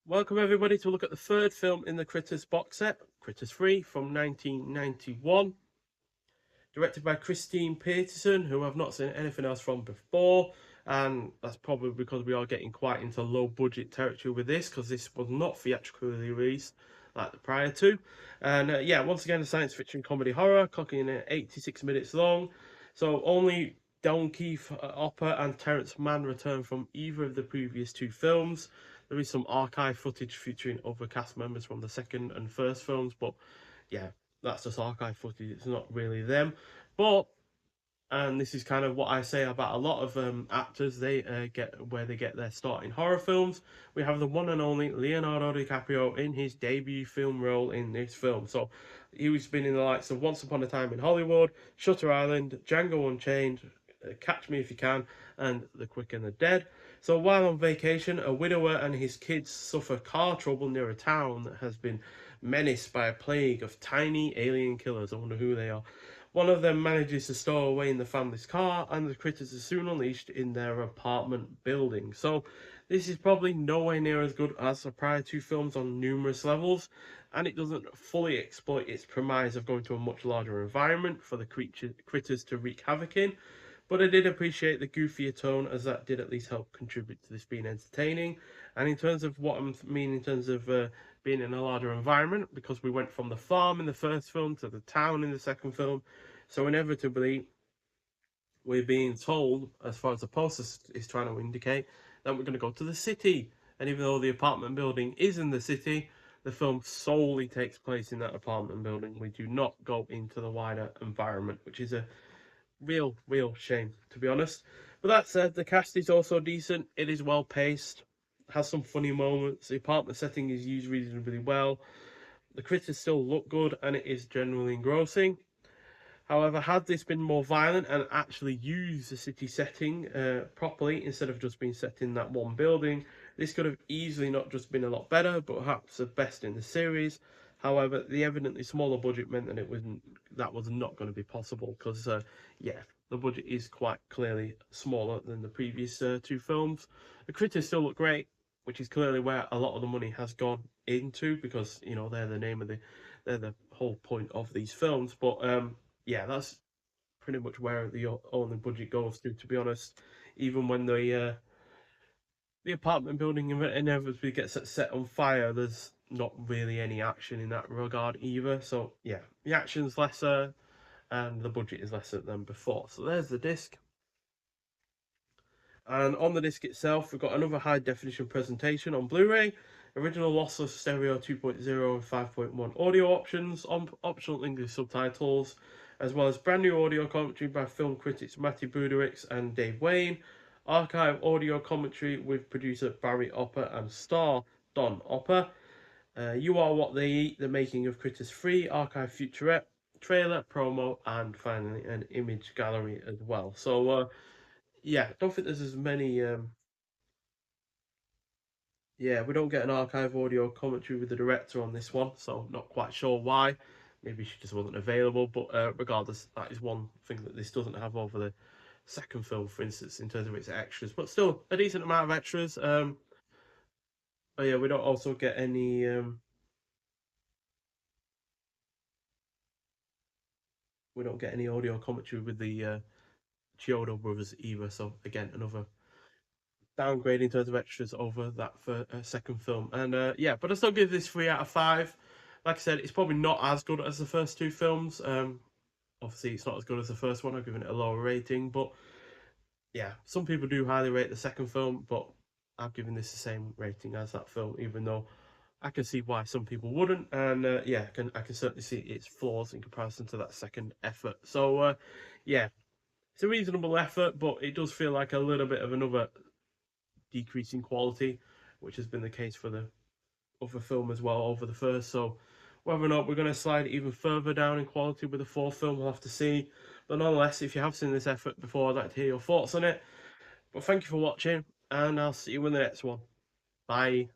Welcome everybody to look at the third film in the Critters box set, Critters 3 from 1991. Directed by Christine Peterson, who I've not seen anything else from before, and that's probably because we are getting quite into low budget territory with this, because this was not theatrically released like the prior two. And yeah, once again, a science fiction comedy horror, clocking in at 86 minutes long. So only Donkey Hopper and Terrence Mann return from either of the previous two films. There is some archive footage featuring other cast members from the second and first films, but yeah, that's just archive footage. It's not really them. But and this is kind of what I say about a lot of actors. They get their start in horror films. We have the one and only Leonardo DiCaprio in his debut film role in this film. So he's been in the likes of Once Upon a Time in Hollywood, Shutter Island, Django Unchained, Catch Me If You Can, and The Quick and the Dead. So while on vacation, a widower and his kids suffer car trouble near a town that has been menaced by a plague of tiny alien killers. I wonder who they are. One of them manages to stow away in the family's car, and the critters are soon unleashed in their apartment building. So, this is probably nowhere near as good as the prior two films on numerous levels, and it doesn't fully exploit its premise of going to a much larger environment for the critters to wreak havoc in. But I did appreciate the goofier tone, as that did at least help contribute to this being entertaining. And in terms of what I mean, in terms of being in a larger environment, because we went from the farm in the first film to the town in the second film, so inevitably we're being told, as far as the poster is trying to indicate, that we're going to go to the city. And even though the apartment building is in the city, the film solely takes place in that apartment building. We do not go into the wider environment, which is a real shame, to be honest. But that said, the cast is also decent. It is well paced, has some funny moments. The apartment setting is used reasonably well. The critters still look good, and it is generally engrossing. However, had this been more violent and actually used the city setting properly instead of just being set in that one building, this could have easily not just been a lot better, but perhaps the best in the series. However, the evidently smaller budget meant that was not going to be possible because yeah, the budget is quite clearly smaller than the previous two films. The critters still look great, which is clearly where a lot of the money has gone into, because they're the name of they're the whole point of these films. But yeah, that's pretty much where the only budget goes to be honest. Even when the apartment building inevitably gets set on fire, there's not really any action in that regard either. So yeah, the action's lesser and the budget is lesser than before. So there's the disc. And on the disc itself, we've got another high definition presentation on Blu-ray, original lossless stereo 2.0 and 5.1 audio options, optional English subtitles, as well as brand new audio commentary by film critics Matthew Buderix and Dave Wayne, archive audio commentary with producer Barry Opper and star Don Opper. You Are What They Eat, the making of Critters 3, archive featurette, trailer, promo, and finally an image gallery as well. So yeah, don't think there's as many. Yeah, we don't get an archive audio commentary with the director on this one, so not quite sure why. Maybe she just wasn't available, but regardless, that is one thing that this doesn't have over the second film, for instance, in terms of its extras. But still, a decent amount of extras. Oh yeah, we don't also get any. We don't get any audio commentary with the Chiodo brothers either. So again, another downgrade in terms of extras over that for second film. And yeah, but I still give this 3 out of 5. Like I said, it's probably not as good as the first two films. Obviously, it's not as good as the first one. I've given it a lower rating, but yeah, some people do highly rate the second film, but I've given this the same rating as that film, even though I can see why some people wouldn't. And yeah, I can certainly see its flaws in comparison to that second effort. So yeah, it's a reasonable effort, but it does feel like a little bit of another decrease in quality, which has been the case for the other film as well over the first. So whether or not we're going to slide even further down in quality with the fourth film, we'll have to see. But nonetheless, if you have seen this effort before, I'd like to hear your thoughts on it. But thank you for watching, and I'll see you in the next one. Bye.